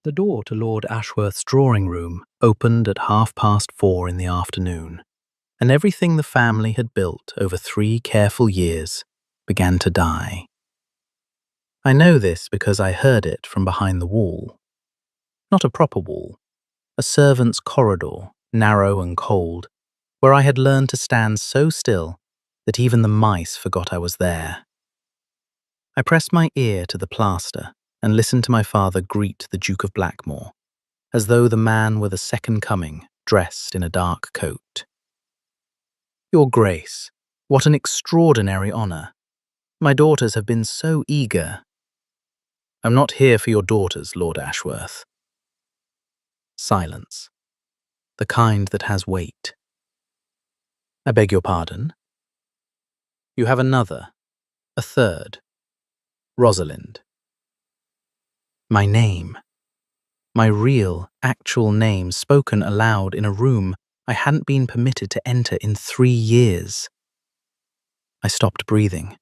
The door to Lord Ashworth's drawing room opened at 4:30 in the afternoon, and everything the family had built over 3 careful years began to die. I know this because I heard it from behind the wall. Not a proper wall, a servant's corridor, narrow and cold, where I had learned to stand so still that even the mice forgot I was there. I pressed my ear to the plaster and listened to my father greet the Duke of Blackmore, as though the man were the second coming, dressed in a dark coat. "Your Grace, what an extraordinary honour. My daughters have been so eager." "I'm not here for your daughters, Lord Ashworth." Silence. The kind that has weight. "I beg your pardon?" "You have another, a third. Rosalind." My name. My real, actual name spoken aloud in a room I hadn't been permitted to enter in 3 years. I stopped breathing.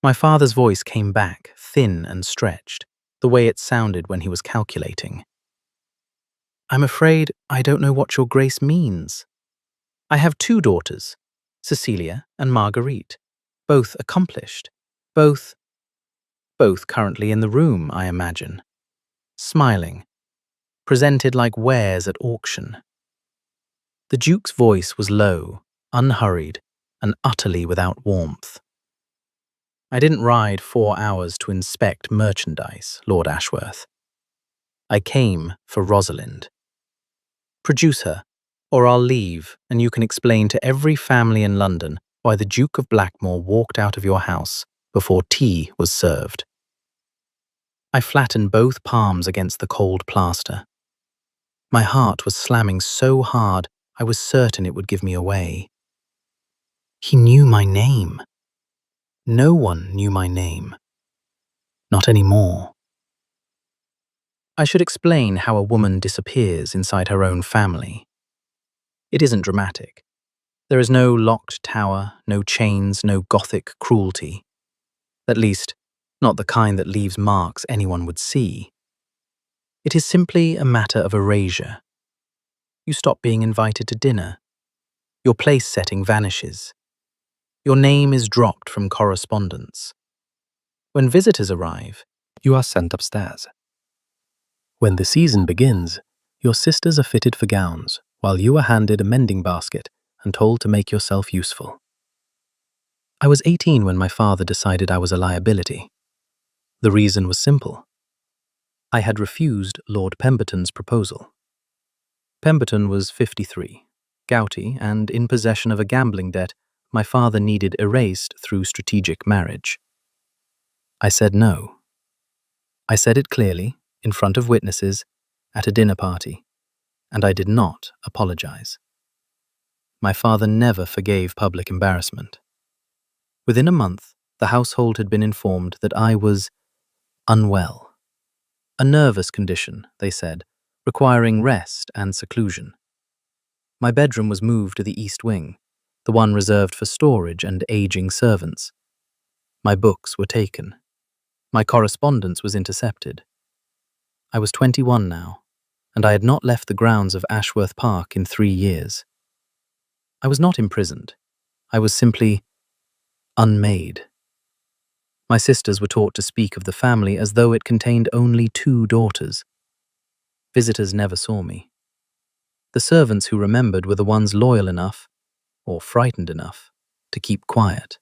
My father's voice came back, thin and stretched, the way it sounded when he was calculating. "I'm afraid I don't know what your Grace means. I have 2 daughters, Cecilia and Marguerite, both accomplished, both currently in the room, I imagine, smiling, presented like wares at auction." The Duke's voice was low, unhurried, and utterly without warmth. "I didn't ride 4 hours to inspect merchandise, Lord Ashworth. I came for Rosalind. Produce her, or I'll leave and you can explain to every family in London why the Duke of Blackmore walked out of your house before tea was served." I flattened both palms against the cold plaster. My heart was slamming so hard I was certain it would give me away. He knew my name. No one knew my name. Not anymore. I should explain how a woman disappears inside her own family. It isn't dramatic. There is no locked tower, no chains, no gothic cruelty. At least, not the kind that leaves marks anyone would see. It is simply a matter of erasure. You stop being invited to dinner. Your place setting vanishes. Your name is dropped from correspondence. When visitors arrive, you are sent upstairs. When the season begins, your sisters are fitted for gowns, while you are handed a mending basket and told to make yourself useful. I was 18 when my father decided I was a liability. The reason was simple. I had refused Lord Pemberton's proposal. Pemberton was 53, gouty, and in possession of a gambling debt my father needed erased through strategic marriage. I said no. I said it clearly, in front of witnesses, at a dinner party, and I did not apologize. My father never forgave public embarrassment. Within a month, the household had been informed that I was unwell. A nervous condition, they said, requiring rest and seclusion. My bedroom was moved to the east wing, the one reserved for storage and aging servants. My books were taken. My correspondence was intercepted. I was 21 now, and I had not left the grounds of Ashworth Park in 3 years. I was not imprisoned. I was simply unmade. My sisters were taught to speak of the family as though it contained only 2 daughters. Visitors never saw me. The servants who remembered were the ones loyal enough, or frightened enough, to keep quiet.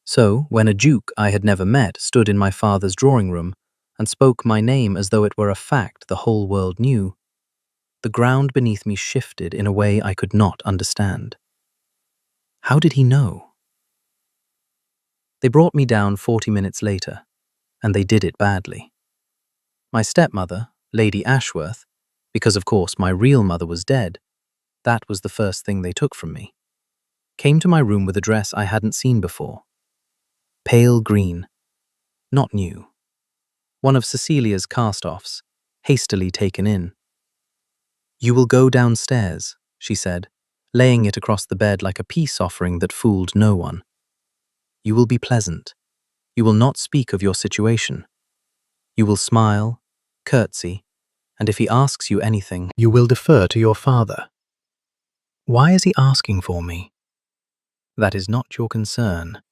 So, when a duke I had never met stood in my father's drawing room and spoke my name as though it were a fact the whole world knew, the ground beneath me shifted in a way I could not understand. How did he know? They brought me down 40 minutes later, and they did it badly. My stepmother, Lady Ashworth, because of course my real mother was dead, that was the first thing they took from me, came to my room with a dress I hadn't seen before. Pale green, not new. One of Cecilia's cast-offs, hastily taken in. "You will go downstairs," she said, laying it across the bed like a peace offering that fooled no one. "You will be pleasant. You will not speak of your situation. You will smile, curtsy, and if he asks you anything, you will defer to your father. Why is he asking for me? That is not your concern.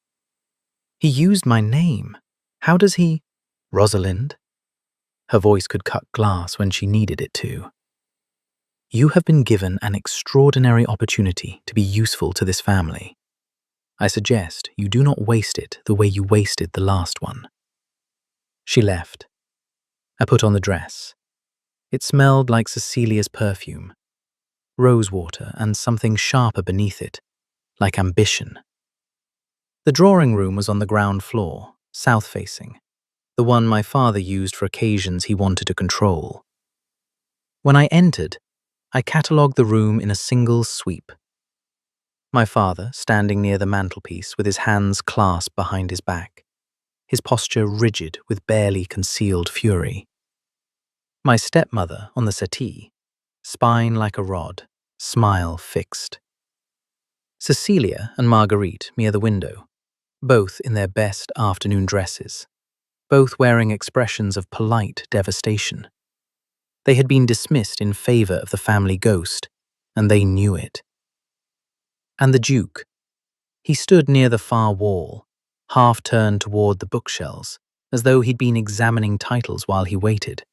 He used my name. How does he? Rosalind? Her voice could cut glass when she needed it to. You have been given an extraordinary opportunity to be useful to this family. I suggest you do not waste it the way you wasted the last one. She left. I put on the dress. It smelled like Cecilia's perfume, rosewater and something sharper beneath it, like ambition. The drawing room was on the ground floor, south-facing, the one my father used for occasions he wanted to control. When I entered, I catalogued the room in a single sweep. My father, standing near the mantelpiece with his hands clasped behind his back, his posture rigid with barely concealed fury. My stepmother on the settee, spine like a rod, smile fixed. Cecilia and Marguerite near the window, both in their best afternoon dresses, both wearing expressions of polite devastation. They had been dismissed in favor of the family ghost, and they knew it. And the Duke. He stood near the far wall, half turned toward the bookshelves, as though he'd been examining titles while he waited.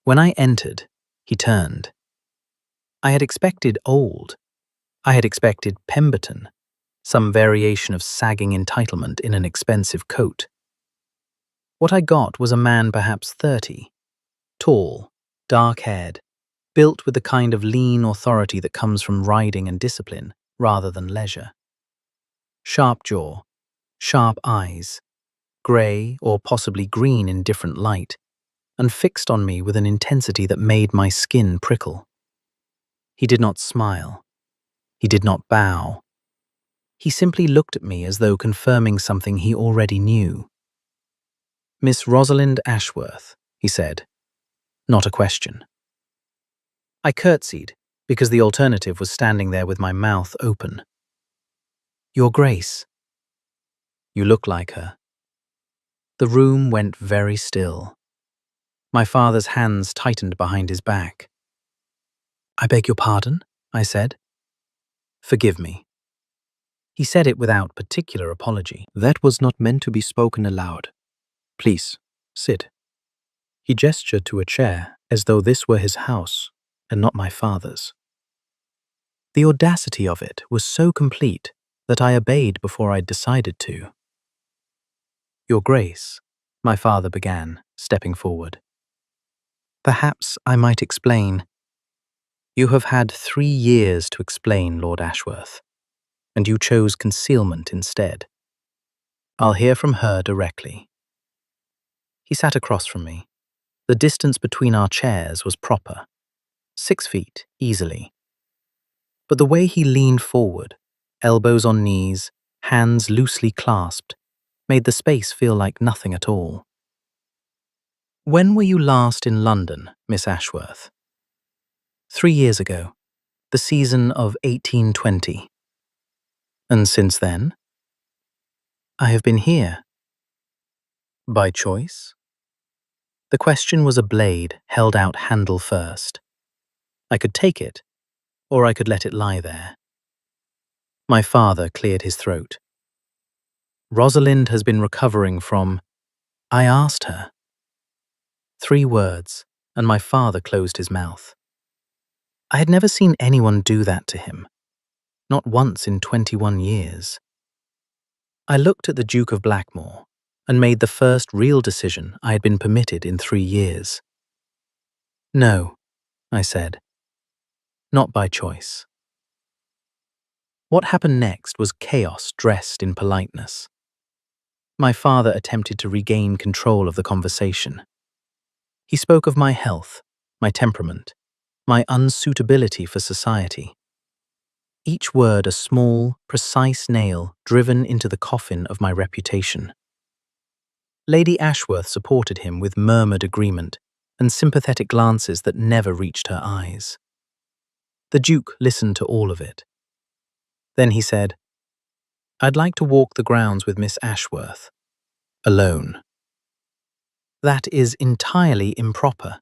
When I entered, he turned. I had expected old. I had expected Pemberton, some variation of sagging entitlement in an expensive coat. What I got was a man perhaps 30, tall, dark-haired, built with the kind of lean authority that comes from riding and discipline rather than leisure. Sharp jaw, sharp eyes, grey or possibly green in different light, and fixed on me with an intensity that made my skin prickle. He did not smile. He did not bow. He simply looked at me as though confirming something he already knew. Miss Rosalind Ashworth, he said, not a question. I curtsied, because the alternative was standing there with my mouth open. Your Grace. You look like her. The room went very still. My father's hands tightened behind his back. I beg your pardon, I said. Forgive me. He said it without particular apology. That was not meant to be spoken aloud. Please, sit. He gestured to a chair as though this were his house and not my father's. The audacity of it was so complete that I obeyed before I'd decided to. Your Grace, my father began, stepping forward. Perhaps I might explain. You have had 3 years to explain, Lord Ashworth, and you chose concealment instead. I'll hear from her directly. He sat across from me. The distance between our chairs was proper, 6 feet, easily. But the way he leaned forward, elbows on knees, hands loosely clasped, made the space feel like nothing at all. When were you last in London, Miss Ashworth? 3 years ago, the season of 1820. And since then? I have been here. By choice? The question was a blade held out handle first. I could take it, or I could let it lie there. My father cleared his throat. Rosalind has been recovering from... I asked her. 3 words, and my father closed his mouth. I had never seen anyone do that to him. Not once in 21 years. I looked at the Duke of Blackmore and made the first real decision I had been permitted in 3 years. No, I said. Not by choice. What happened next was chaos dressed in politeness. My father attempted to regain control of the conversation. He spoke of my health, my temperament, my unsuitability for society. Each word a small, precise nail driven into the coffin of my reputation. Lady Ashworth supported him with murmured agreement and sympathetic glances that never reached her eyes. The Duke listened to all of it. Then he said, I'd like to walk the grounds with Miss Ashworth. Alone. That is entirely improper.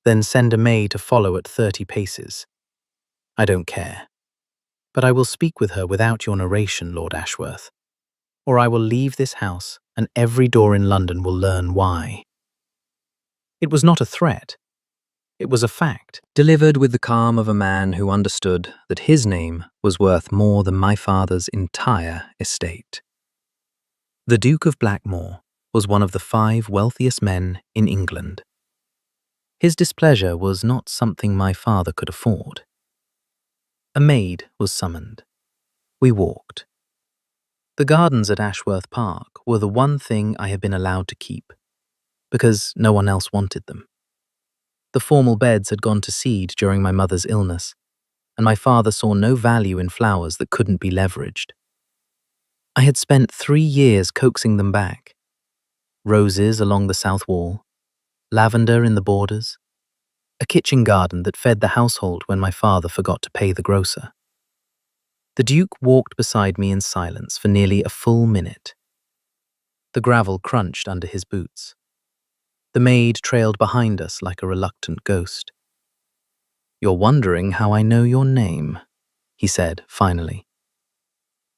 Then send a maid to follow at 30 paces. I don't care. But I will speak with her without your narration, Lord Ashworth, or I will leave this house and every door in London will learn why. It was not a threat. It was a fact. Delivered with the calm of a man who understood that his name was worth more than my father's entire estate. The Duke of Blackmore was one of the 5 wealthiest men in England. His displeasure was not something my father could afford. A maid was summoned. We walked. The gardens at Ashworth Park were the one thing I had been allowed to keep, because no one else wanted them. The formal beds had gone to seed during my mother's illness, and my father saw no value in flowers that couldn't be leveraged. I had spent 3 years coaxing them back. Roses along the south wall, lavender in the borders, a kitchen garden that fed the household when my father forgot to pay the grocer. The Duke walked beside me in silence for nearly a full minute. The gravel crunched under his boots. The maid trailed behind us like a reluctant ghost. "You're wondering how I know your name," he said, finally.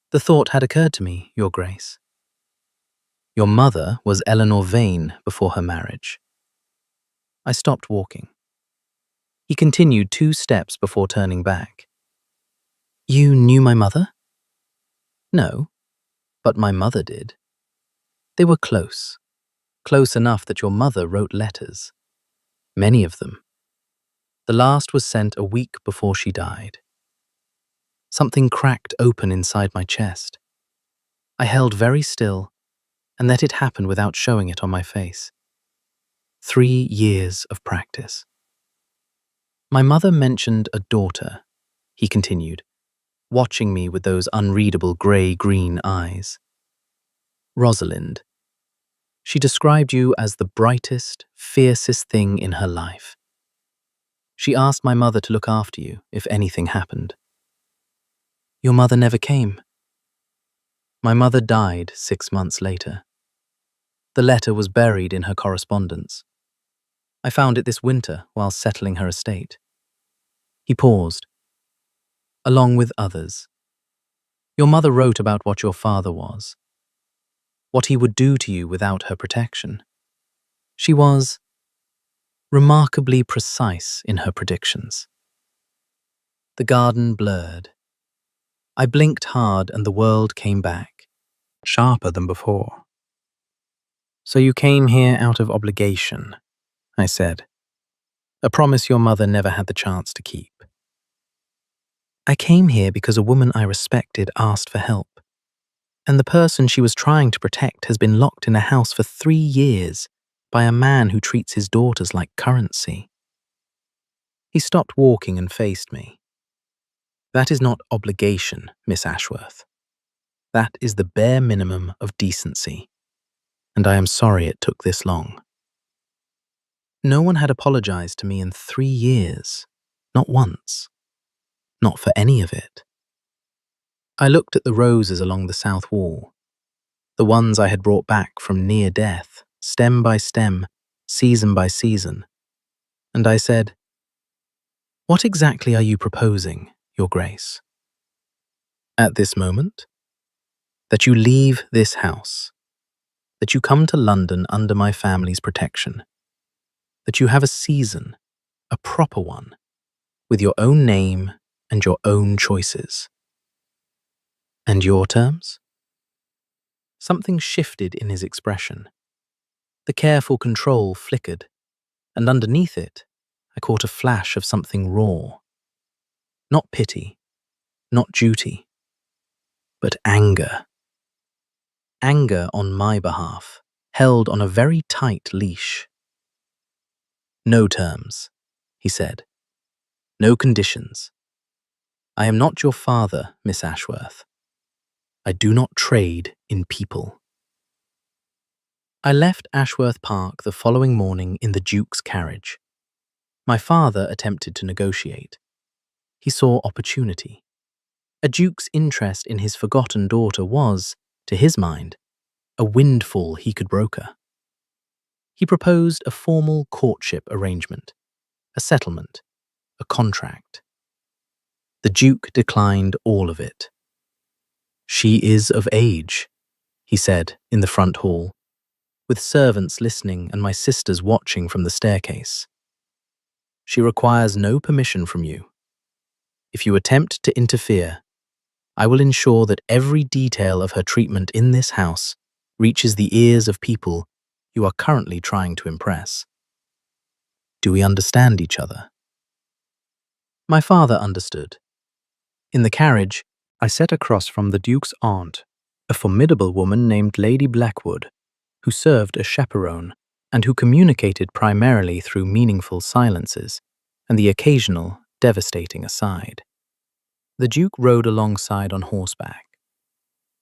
"The thought had occurred to me, Your Grace. Your mother was Eleanor Vane before her marriage." I stopped walking. He continued 2 steps before turning back. "You knew my mother?" "No, but my mother did. They were close. Close enough that your mother wrote letters. Many of them. The last was sent a week before she died." Something cracked open inside my chest. I held very still and let it happen without showing it on my face. 3 years of practice. "My mother mentioned a daughter," he continued, watching me with those unreadable grey-green eyes. "Rosalind. She described you as the brightest, fiercest thing in her life. She asked my mother to look after you if anything happened." "Your mother never came?" "My mother died 6 months later. The letter was buried in her correspondence. I found it this winter while settling her estate." He paused. "Along with others. Your mother wrote about what your father was, what he would do to you without her protection. She was remarkably precise in her predictions." The garden blurred. I blinked hard and the world came back, sharper than before. "So you came here out of obligation," I said. "A promise your mother never had the chance to keep." "I came here because a woman I respected asked for help, and the person she was trying to protect has been locked in a house for 3 years by a man who treats his daughters like currency." He stopped walking and faced me. "That is not obligation, Miss Ashworth. That is the bare minimum of decency, and I am sorry it took this long." No one had apologized to me in 3 years, not once, not for any of it. I looked at the roses along the south wall, the ones I had brought back from near death, stem by stem, season by season, and I said, "What exactly are you proposing, Your Grace?" "At this moment? That you leave this house, that you come to London under my family's protection, that you have a season, a proper one, with your own name and your own choices." "And your terms?" Something shifted in his expression. The careful control flickered, and underneath it, I caught a flash of something raw. Not pity, not duty, but anger. Anger on my behalf, held on a very tight leash. "No terms," he said. "No conditions. I am not your father, Miss Ashworth. I do not trade in people." I left Ashworth Park the following morning in the Duke's carriage. My father attempted to negotiate. He saw opportunity. A duke's interest in his forgotten daughter was, to his mind, a windfall he could broker. He proposed a formal courtship arrangement, a settlement, a contract. The Duke declined all of it. "She is of age," he said in the front hall, with servants listening and my sisters watching from the staircase. "She requires no permission from you. If you attempt to interfere, I will ensure that every detail of her treatment in this house reaches the ears of people you are currently trying to impress. Do we understand each other?" My father understood. In the carriage, I sat across from the Duke's aunt, a formidable woman named Lady Blackwood, who served as chaperone and who communicated primarily through meaningful silences and the occasional, devastating aside. The Duke rode alongside on horseback.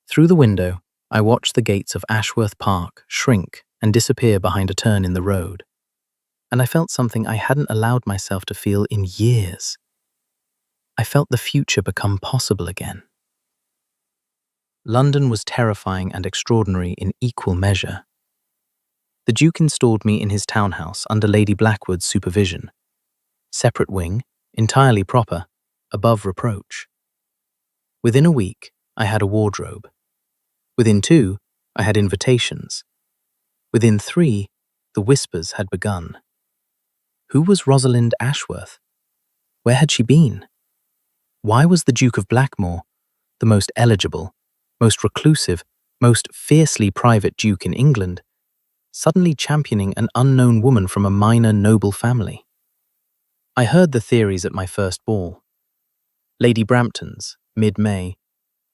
Through the window, I watched the gates of Ashworth Park shrink and disappear behind a turn in the road, and I felt something I hadn't allowed myself to feel in years. I felt the future become possible again. London was terrifying and extraordinary in equal measure. The Duke installed me in his townhouse under Lady Blackwood's supervision. Separate wing, entirely proper, above reproach. Within a week, I had a wardrobe. Within 2, I had invitations. Within 3, the whispers had begun. Who was Rosalind Ashworth? Where had she been? Why was the Duke of Blackmore, the most eligible, most reclusive, most fiercely private duke in England, suddenly championing an unknown woman from a minor noble family? I heard the theories at my first ball. Lady Brampton's, mid-May,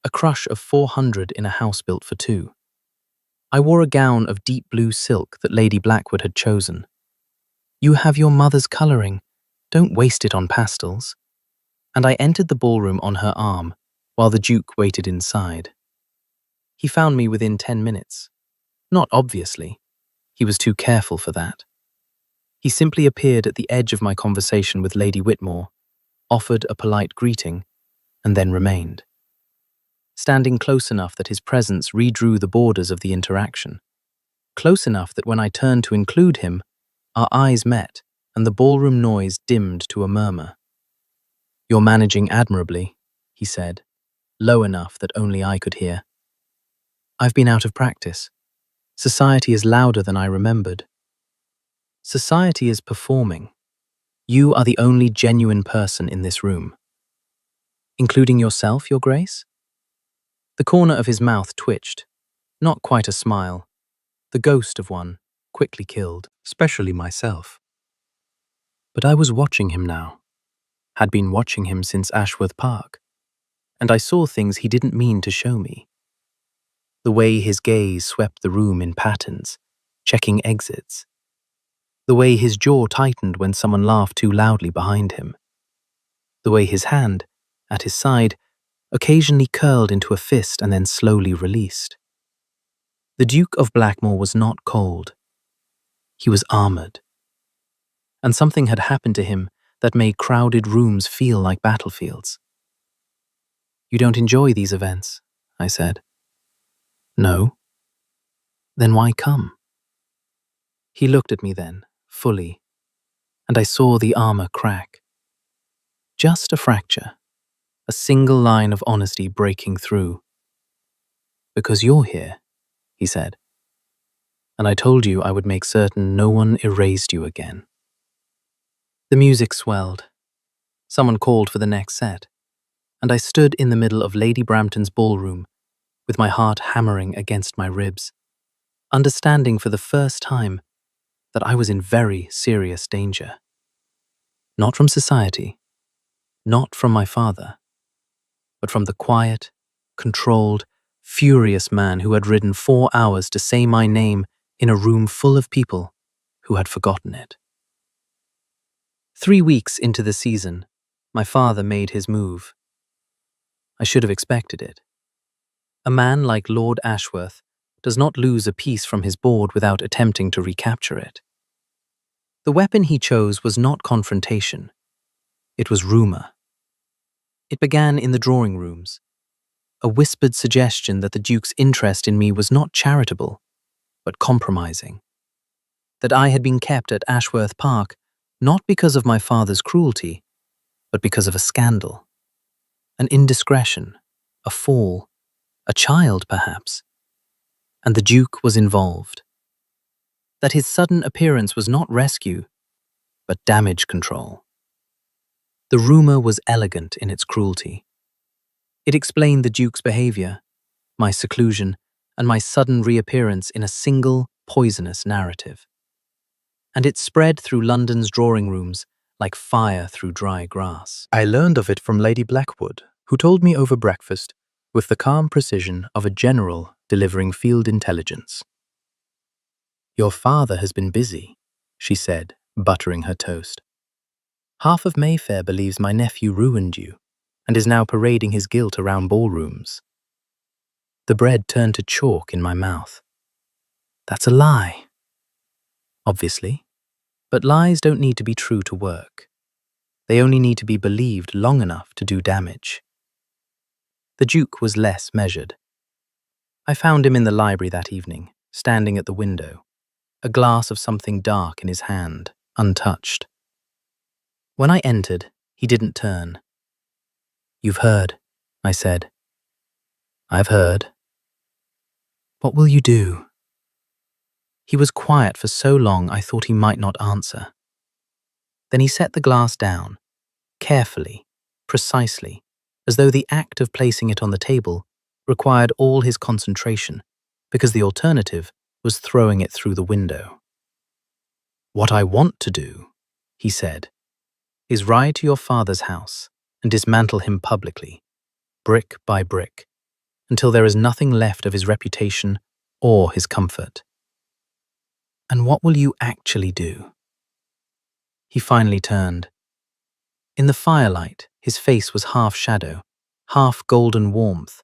a crush of 400 in a house built for 2. I wore a gown of deep blue silk that Lady Blackwood had chosen. "You have your mother's colouring. Don't waste it on pastels." And I entered the ballroom on her arm, while the Duke waited inside. He found me within 10 minutes. Not obviously. He was too careful for that. He simply appeared at the edge of my conversation with Lady Whitmore, offered a polite greeting, and then remained. Standing close enough that his presence redrew the borders of the interaction. Close enough that when I turned to include him, our eyes met and the ballroom noise dimmed to a murmur. "You're managing admirably," he said, low enough that only I could hear. "I've been out of practice. Society is louder than I remembered." "Society is performing. You are the only genuine person in this room." "Including yourself, Your Grace?" The corner of his mouth twitched. Not quite a smile. The ghost of one, quickly killed, especially myself. But I was watching him now. Had been watching him since Ashworth Park, and I saw things he didn't mean to show me. The way his gaze swept the room in patterns, checking exits. The way his jaw tightened when someone laughed too loudly behind him. The way his hand, at his side, occasionally curled into a fist and then slowly released. The Duke of Blackmore was not cold. He was armored. And something had happened to him that made crowded rooms feel like battlefields. "You don't enjoy these events," I said. "No." "Then why come?" He looked at me then, fully, and I saw the armor crack. Just a fracture, a single line of honesty breaking through. "Because you're here," he said, "and I told you I would make certain no one erased you again." The music swelled. Someone called for the next set, and I stood in the middle of Lady Brampton's ballroom, with my heart hammering against my ribs, understanding for the first time that I was in very serious danger. Not from society, not from my father, but from the quiet, controlled, furious man who had ridden 4 hours to say my name in a room full of people who had forgotten it. 3 weeks into the season, my father made his move. I should have expected it. A man like Lord Ashworth does not lose a piece from his board without attempting to recapture it. The weapon he chose was not confrontation. It was rumor. It began in the drawing rooms, a whispered suggestion that the Duke's interest in me was not charitable, but compromising. that I had been kept at Ashworth Park not because of my father's cruelty, but because of a scandal, an indiscretion, a fall, a child perhaps, and the Duke was involved. That his sudden appearance was not rescue, but damage control. The rumor was elegant in its cruelty. It explained the Duke's behavior, my seclusion, and my sudden reappearance in a single, poisonous narrative. And it spread through London's drawing rooms like fire through dry grass. I learned of it from Lady Blackwood, who told me over breakfast with the calm precision of a general delivering field intelligence. "Your father has been busy," she said, buttering her toast. "Half of Mayfair believes my nephew ruined you and is now parading his guilt around ballrooms." The bread turned to chalk in my mouth. That's a lie. Obviously. But lies don't need to be true to work. They only need to be believed long enough to do damage. The Duke was less measured. I found him in the library that evening, standing at the window, a glass of something dark in his hand, untouched. When I entered, he didn't turn. "You've heard," I said. "I've heard." "What will you do?" He was quiet for so long I thought he might not answer. Then he set the glass down, carefully, precisely, as though the act of placing it on the table required all his concentration, because the alternative was throwing it through the window. "What I want to do," he said, "is ride to your father's house and dismantle him publicly, brick by brick, until there is nothing left of his reputation or his comfort." "And what will you actually do?" He finally turned. In the firelight, his face was half shadow, half golden warmth,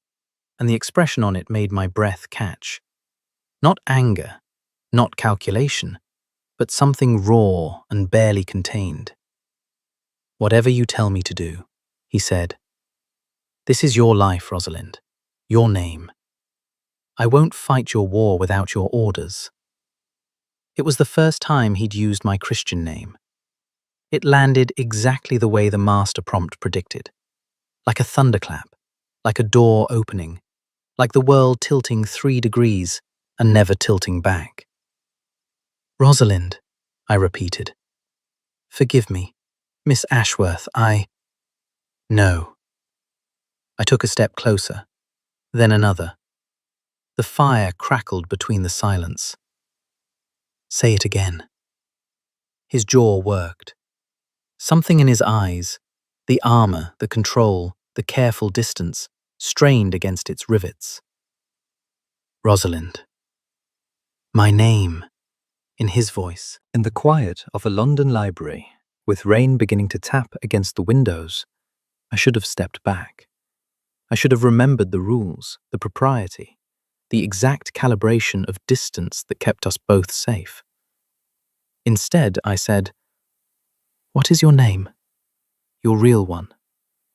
and the expression on it made my breath catch. Not anger, not calculation, but something raw and barely contained. "Whatever you tell me to do," he said. "This is your life, Rosalind, your name. I won't fight your war without your orders." It was the first time he'd used my Christian name. It landed exactly the way the master prompt predicted. Like a thunderclap, like a door opening, like the world tilting 3 degrees and never tilting back. "Rosalind," I repeated. "Forgive me, Miss Ashworth, No." I took a step closer, then another. The fire crackled between the silence. "Say it again." His jaw worked. Something in his eyes, the armor, the control, the careful distance, strained against its rivets. "Rosalind." "My name," in his voice. In the quiet of a London library, with rain beginning to tap against the windows, I should have stepped back. I should have remembered the rules, the propriety, the exact calibration of distance that kept us both safe. Instead, I said, "What is your name? Your real one,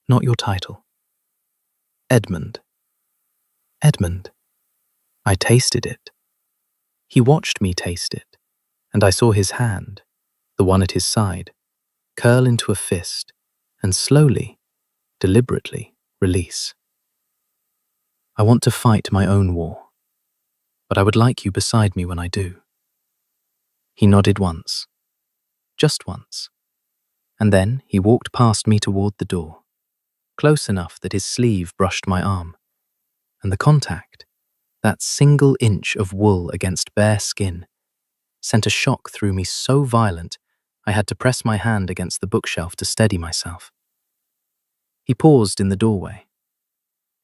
not your title." "Edmund." "Edmund." I tasted it. He watched me taste it, and I saw his hand, the one at his side, curl into a fist and slowly, deliberately release. "I want to fight my own war, but I would like you beside me when I do." He nodded once, just once, and then he walked past me toward the door, close enough that his sleeve brushed my arm, and the contact, that single inch of wool against bare skin, sent a shock through me so violent I had to press my hand against the bookshelf to steady myself. He paused in the doorway.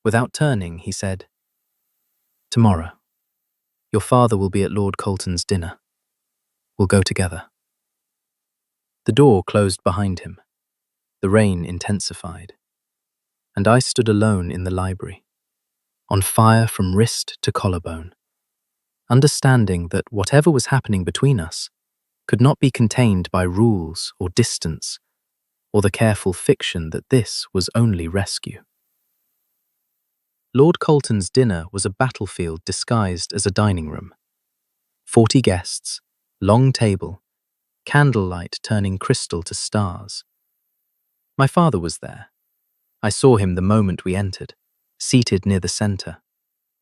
Without turning, he said, "Tomorrow, your father will be at Lord Colton's dinner. We'll go together." The door closed behind him. The rain intensified, and I stood alone in the library, on fire from wrist to collarbone, understanding that whatever was happening between us could not be contained by rules or distance, or the careful fiction that this was only rescue. Lord Colton's dinner was a battlefield disguised as a dining room. 40 guests, long table, candlelight turning crystal to stars. My father was there. I saw him the moment we entered, seated near the center,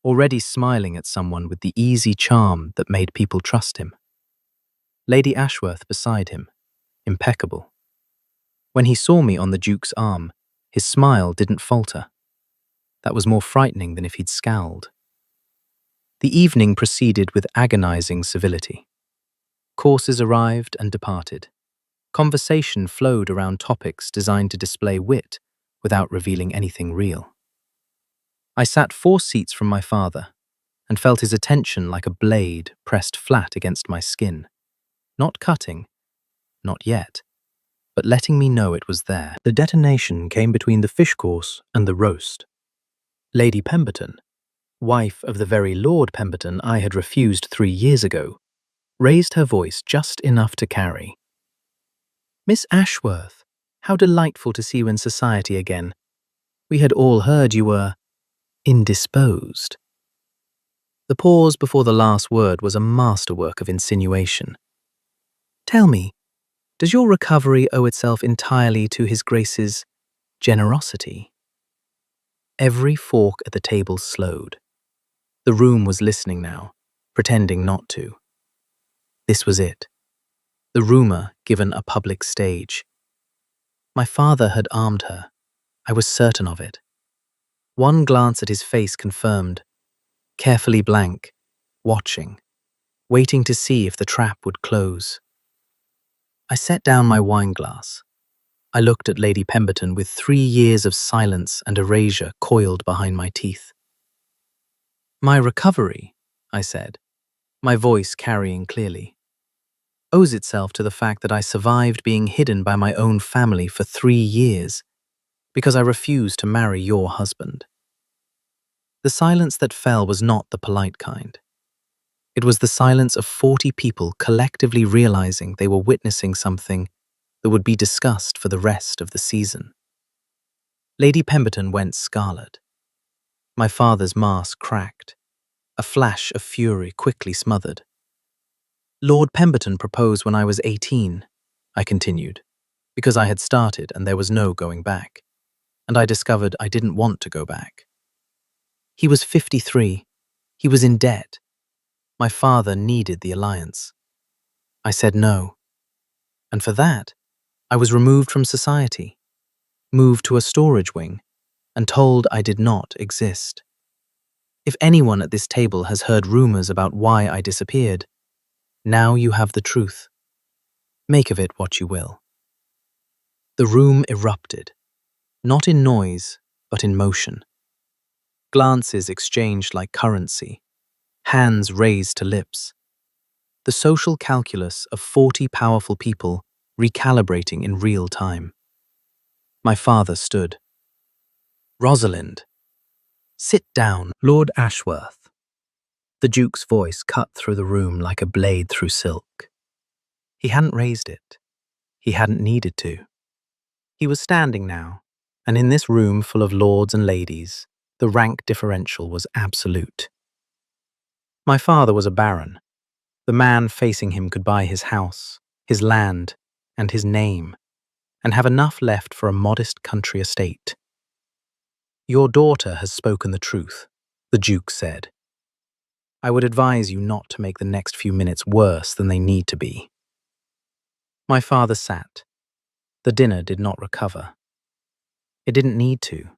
already smiling at someone with the easy charm that made people trust him. Lady Ashworth beside him, impeccable. When he saw me on the Duke's arm, his smile didn't falter. That was more frightening than if he'd scowled. The evening proceeded with agonizing civility. Courses arrived and departed. Conversation flowed around topics designed to display wit without revealing anything real. I sat 4 seats from my father and felt his attention like a blade pressed flat against my skin. Not cutting, not yet, but letting me know it was there. The detonation came between the fish course and the roast. Lady Pemberton, wife of the very Lord Pemberton I had refused 3 years ago, raised her voice just enough to carry. "Miss Ashworth, how delightful to see you in society again. We had all heard you were indisposed." The pause before the last word was a masterwork of insinuation. "Tell me, does your recovery owe itself entirely to His Grace's generosity?" Every fork at the table slowed. The room was listening now, pretending not to. This was it. The rumor given a public stage. My father had armed her. I was certain of it. One glance at his face confirmed. Carefully blank, watching, waiting to see if the trap would close. I set down my wineglass. I looked at Lady Pemberton with 3 years of silence and erasure coiled behind my teeth. "My recovery," I said, my voice carrying clearly, "owes itself to the fact that I survived being hidden by my own family for 3 years because I refused to marry your husband." The silence that fell was not the polite kind. It was the silence of 40 people collectively realizing they were witnessing something that would be discussed for the rest of the season. Lady Pemberton went scarlet. My father's mask cracked. A flash of fury quickly smothered. "Lord Pemberton proposed when I was 18, I continued, because I had started and there was no going back, and I discovered I didn't want to go back. He was 53. He was in debt. My father needed the alliance. I said no. And for that, I was removed from society, moved to a storage wing, and told I did not exist. If anyone at this table has heard rumors about why I disappeared, now you have the truth. Make of it what you will." The room erupted, not in noise, but in motion. Glances exchanged like currency, hands raised to lips. The social calculus of 40 powerful people recalibrating in real time. My father stood. "Rosalind, sit down, Lord Ashworth." The Duke's voice cut through the room like a blade through silk. He hadn't raised it. He hadn't needed to. He was standing now, and in this room full of lords and ladies, the rank differential was absolute. My father was a baron. The man facing him could buy his house, his land, and his name, and have enough left for a modest country estate. "Your daughter has spoken the truth," the Duke said. "I would advise you not to make the next few minutes worse than they need to be." My father sat. The dinner did not recover. It didn't need to.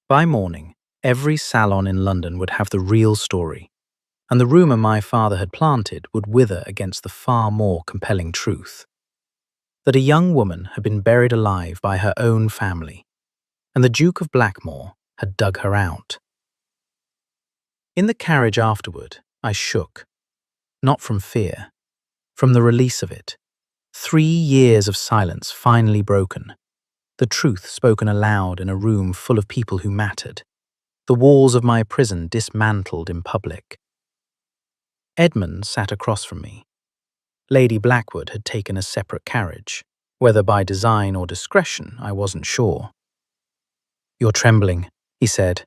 By morning, every salon in London would have the real story, and the rumor my father had planted would wither against the far more compelling truth. That a young woman had been buried alive by her own family, and the Duke of Blackmore had dug her out. In the carriage afterward, I shook, not from fear, from the release of it. 3 years of silence finally broken. The truth spoken aloud in a room full of people who mattered. The walls of my prison dismantled in public. Edmund sat across from me. Lady Blackwood had taken a separate carriage. Whether by design or discretion, I wasn't sure. "You're trembling," he said.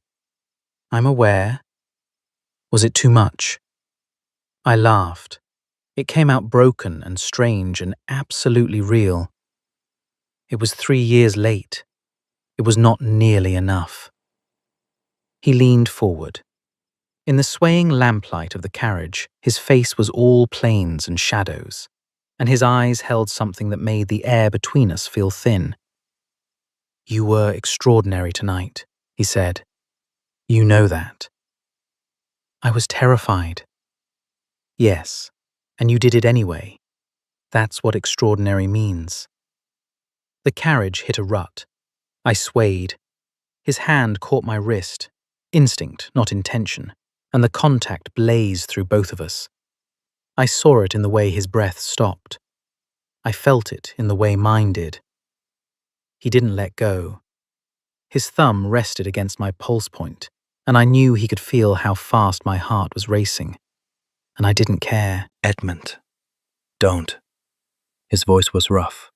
"I'm aware. Was it too much?" I laughed. It came out broken and strange and absolutely real. It was 3 years late. It was not nearly enough. He leaned forward. In the swaying lamplight of the carriage, his face was all planes and shadows, and his eyes held something that made the air between us feel thin. "You were extraordinary tonight," he said. "You know that." I was terrified. "Yes, and you did it anyway. That's what extraordinary means." The carriage hit a rut. I swayed. His hand caught my wrist, instinct, not intention, and the contact blazed through both of us. I saw it in the way his breath stopped. I felt it in the way mine did. He didn't let go. His thumb rested against my pulse point, and I knew he could feel how fast my heart was racing. And I didn't care. "Edmund, don't." His voice was rough.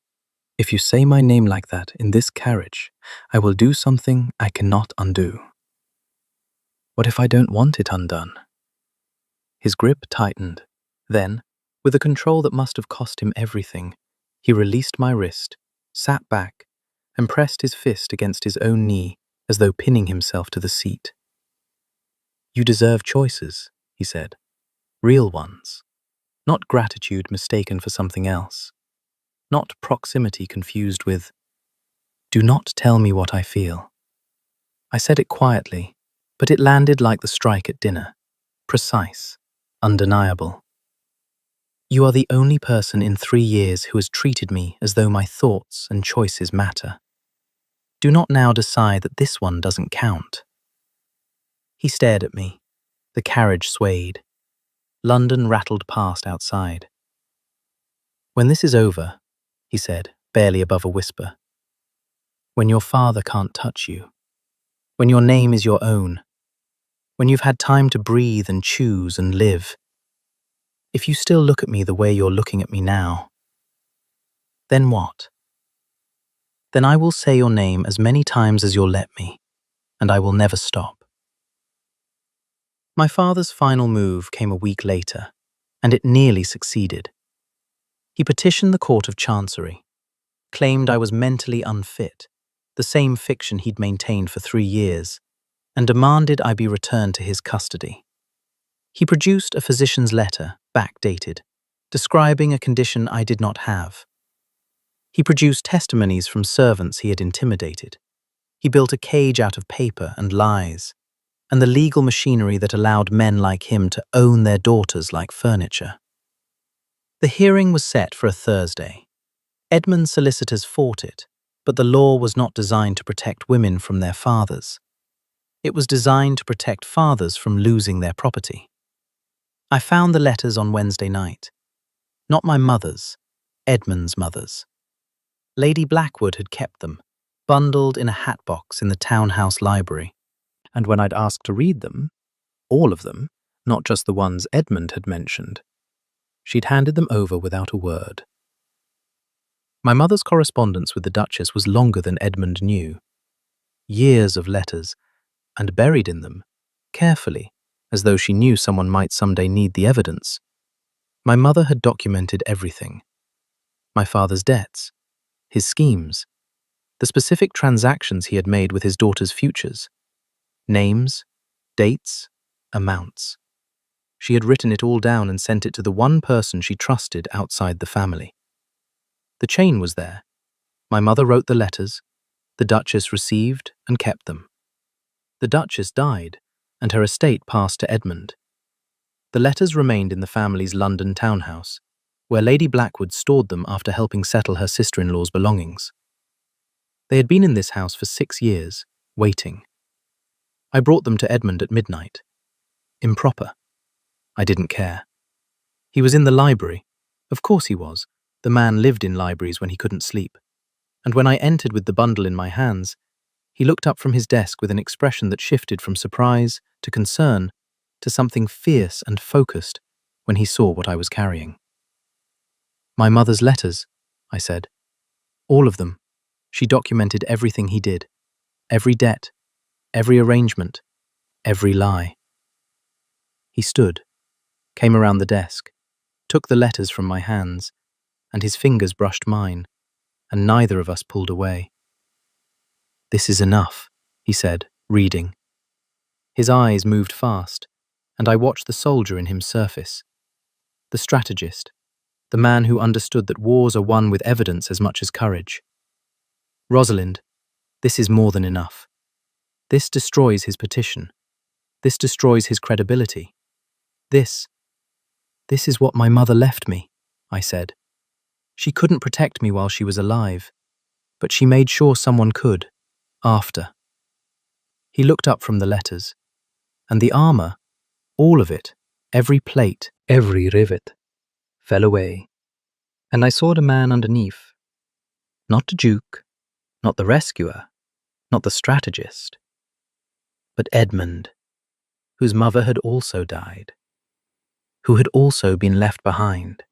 "If you say my name like that in this carriage, I will do something I cannot undo." "What if I don't want it undone?" His grip tightened. Then, with a control that must have cost him everything, he released my wrist, sat back, and pressed his fist against his own knee as though pinning himself to the seat. "You deserve choices," he said. "Real ones. Not gratitude mistaken for something else. Not proximity confused with, 'Do not tell me what I feel.'" I said it quietly, but it landed like the strike at dinner. Precise, undeniable. "You are the only person in 3 years who has treated me as though my thoughts and choices matter. Do not now decide that this one doesn't count." He stared at me. The carriage swayed. London rattled past outside. "When this is over," he said, barely above a whisper, "when your father can't touch you, when your name is your own, when you've had time to breathe and choose and live, if you still look at me the way you're looking at me now, then what? Then I will say your name as many times as you'll let me, and I will never stop." My father's final move came a week later, and it nearly succeeded. He petitioned the Court of Chancery, claimed I was mentally unfit, the same fiction he'd maintained for 3 years, and demanded I be returned to his custody. He produced a physician's letter, backdated, describing a condition I did not have. He produced testimonies from servants he had intimidated. He built a cage out of paper and lies, and the legal machinery that allowed men like him to own their daughters like furniture. The hearing was set for a Thursday. Edmund's solicitors fought it, but the law was not designed to protect women from their fathers. It was designed to protect fathers from losing their property. I found the letters on Wednesday night. Not my mother's, Edmund's mother's. Lady Blackwood had kept them, bundled in a hatbox in the townhouse library. And when I'd asked to read them, all of them, not just the ones Edmund had mentioned, she'd handed them over without a word. My mother's correspondence with the Duchess was longer than Edmund knew. Years of letters, and buried in them, carefully, as though she knew someone might someday need the evidence. My mother had documented everything. My father's debts, his schemes, the specific transactions he had made with his daughter's futures. Names, dates, amounts. She had written it all down and sent it to the one person she trusted outside the family. The chain was there. My mother wrote the letters. The Duchess received and kept them. The Duchess died, and her estate passed to Edmund. The letters remained in the family's London townhouse, where Lady Blackwood stored them after helping settle her sister-in-law's belongings. They had been in this house for 6 years, waiting. I brought them to Edmund at midnight. Improper. I didn't care. He was in the library. Of course he was. The man lived in libraries when he couldn't sleep. And when I entered with the bundle in my hands, he looked up from his desk with an expression that shifted from surprise to concern to something fierce and focused when he saw what I was carrying. "My mother's letters," I said. "All of them. She documented everything he did. Every debt. Every arrangement. Every lie." He stood, came around the desk, took the letters from my hands, and his fingers brushed mine, and neither of us pulled away. "This is enough," he said, reading. His eyes moved fast, and I watched the soldier in him surface. The strategist, the man who understood that wars are won with evidence as much as courage. "Rosalind, this is more than enough. This destroys his petition. This destroys his credibility. This is what my mother left me," I said. "She couldn't protect me while she was alive, but she made sure someone could, after." He looked up from the letters, and the armor, all of it, every plate, every rivet, fell away, and I saw the man underneath. Not the Duke, not the rescuer, not the strategist, but Edmund, whose mother had also died, who had also been left behind,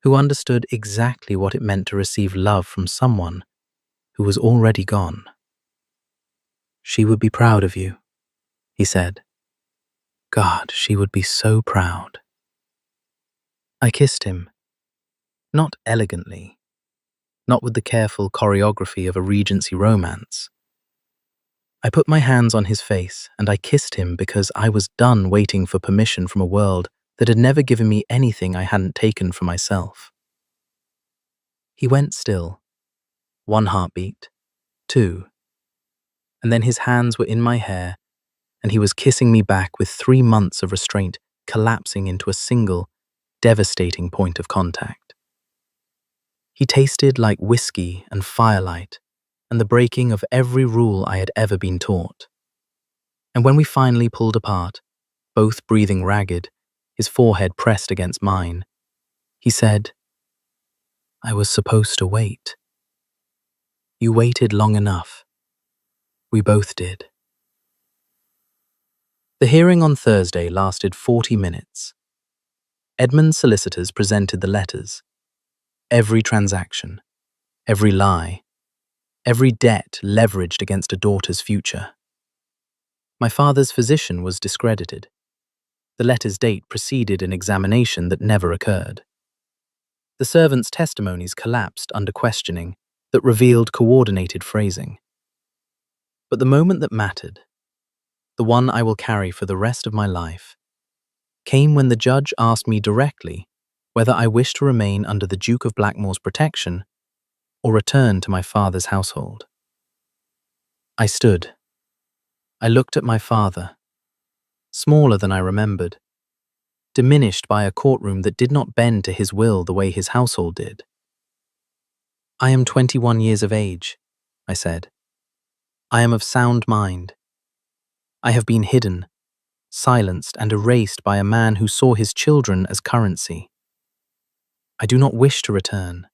who understood exactly what it meant to receive love from someone who was already gone. "She would be proud of you," he said. "God, she would be so proud." I kissed him, not elegantly, not with the careful choreography of a Regency romance. I put my hands on his face and I kissed him because I was done waiting for permission from a world that had never given me anything I hadn't taken for myself. He went still. 1 heartbeat, 2, and then his hands were in my hair and he was kissing me back with 3 months of restraint collapsing into a single, devastating point of contact. He tasted like whiskey and firelight and the breaking of every rule I had ever been taught. And when we finally pulled apart, both breathing ragged, his forehead pressed against mine, he said, "I was supposed to wait. You waited long enough. We both did." The hearing on Thursday lasted 40 minutes. Edmund's solicitors presented the letters. Every transaction, every lie, every debt leveraged against a daughter's future. My father's physician was discredited. The letter's date preceded an examination that never occurred. The servants' testimonies collapsed under questioning that revealed coordinated phrasing. But the moment that mattered, the one I will carry for the rest of my life, came when the judge asked me directly whether I wished to remain under the Duke of Blackmore's protection or return to my father's household. I stood. I looked at my father, smaller than I remembered, diminished by a courtroom that did not bend to his will the way his household did. "I am 21 years of age," I said. "I am of sound mind. I have been hidden, silenced and erased by a man who saw his children as currency. I do not wish to return.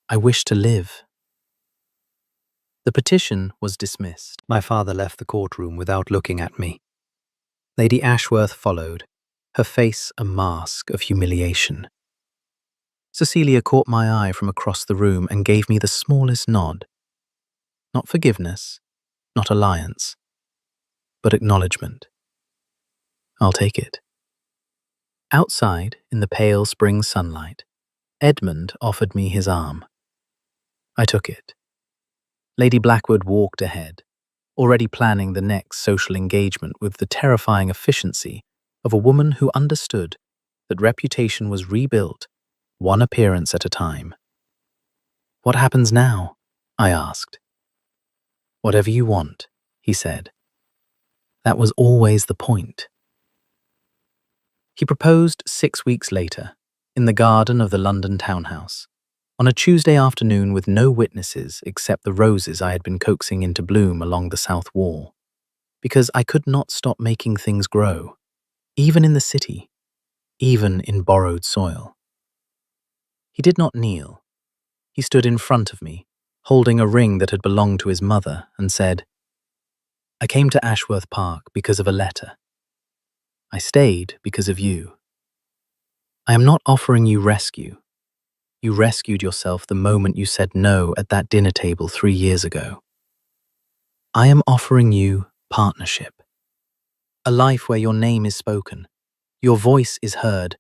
I wish to live." The petition was dismissed. My father left the courtroom without looking at me. Lady Ashworth followed, her face a mask of humiliation. Cecilia caught my eye from across the room and gave me the smallest nod. Not forgiveness, not alliance, but acknowledgement. I'll take it. Outside, in the pale spring sunlight, Edmund offered me his arm. I took it. Lady Blackwood walked ahead, already planning the next social engagement with the terrifying efficiency of a woman who understood that reputation was rebuilt one appearance at a time. "What happens now?" I asked. "Whatever you want," he said. That was always the point. He proposed 6 weeks later, in the garden of the London townhouse, on a Tuesday afternoon with no witnesses except the roses I had been coaxing into bloom along the south wall, because I could not stop making things grow, even in the city, even in borrowed soil. He did not kneel. He stood in front of me, holding a ring that had belonged to his mother, and said, "I came to Ashworth Park because of a letter. I stayed because of you. I am not offering you rescue. You rescued yourself the moment you said no at that dinner table 3 years ago. I am offering you partnership. A life where your name is spoken, your voice is heard,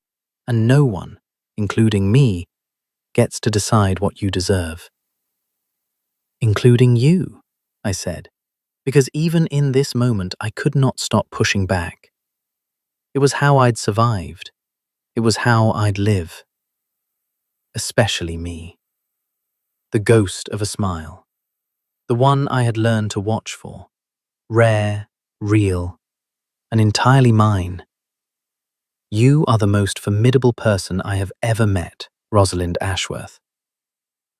and no one, including me, gets to decide what you deserve. Including you, I said, because even in this moment I could not stop pushing back. It was how I'd survived. It was how I'd live. Especially me. The ghost of a smile. The one I had learned to watch for. Rare, real, and entirely mine. You are the most formidable person I have ever met, Rosalind Ashworth.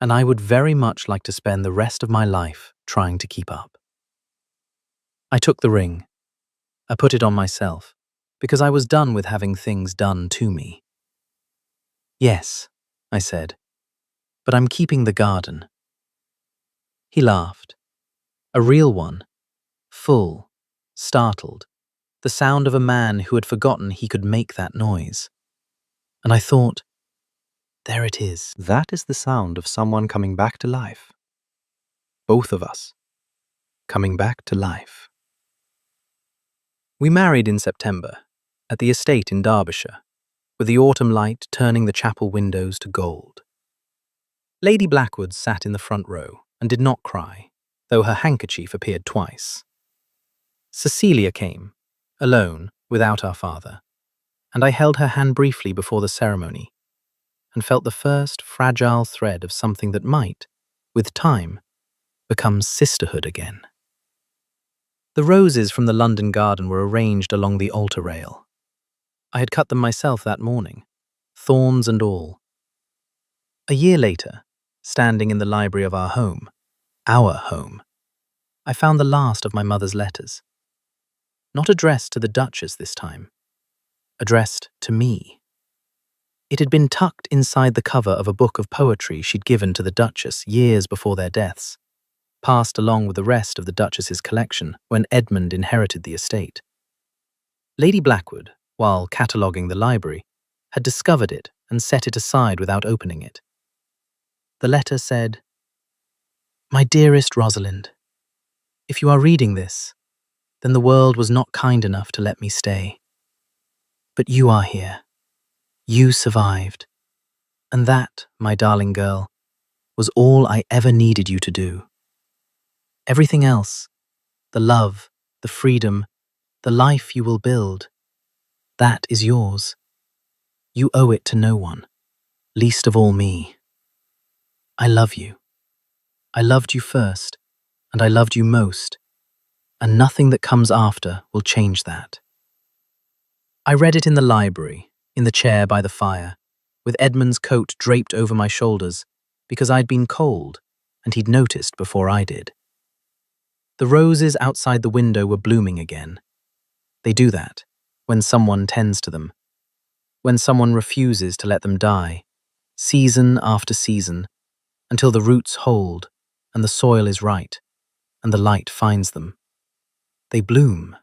And I would very much like to spend the rest of my life trying to keep up. I took the ring. I put it on myself, because I was done with having things done to me. Yes, I said, but I'm keeping the garden. He laughed. A real one. Full, startled, the sound of a man who had forgotten he could make that noise. And I thought, there it is. That is the sound of someone coming back to life. Both of us. Coming back to life. We married in September, at the estate in Derbyshire, with the autumn light turning the chapel windows to gold. Lady Blackwood sat in the front row and did not cry, though her handkerchief appeared twice. Cecilia came, alone, without our father, and I held her hand briefly before the ceremony, and felt the first fragile thread of something that might, with time, become sisterhood again. The roses from the London garden were arranged along the altar rail. I had cut them myself that morning, thorns and all. A year later, standing in the library of our home, I found the last of my mother's letters. Not addressed to the Duchess this time, addressed to me. It had been tucked inside the cover of a book of poetry she'd given to the Duchess years before their deaths, passed along with the rest of the Duchess's collection when Edmund inherited the estate. Lady Blackwood, while cataloguing the library, had discovered it and set it aside without opening it. The letter said, "My dearest Rosalind, if you are reading this, then the world was not kind enough to let me stay. But you are here. You survived. And that, my darling girl, was all I ever needed you to do. Everything else, the love, the freedom, the life you will build, that is yours. You owe it to no one, least of all me. I love you. I loved you first, and I loved you most, and nothing that comes after will change that." I read it in the library, in the chair by the fire, with Edmund's coat draped over my shoulders, because I'd been cold, and he'd noticed before I did. The roses outside the window were blooming again. They do that, when someone tends to them, when someone refuses to let them die, season after season, until the roots hold, and the soil is right, and the light finds them. They bloom.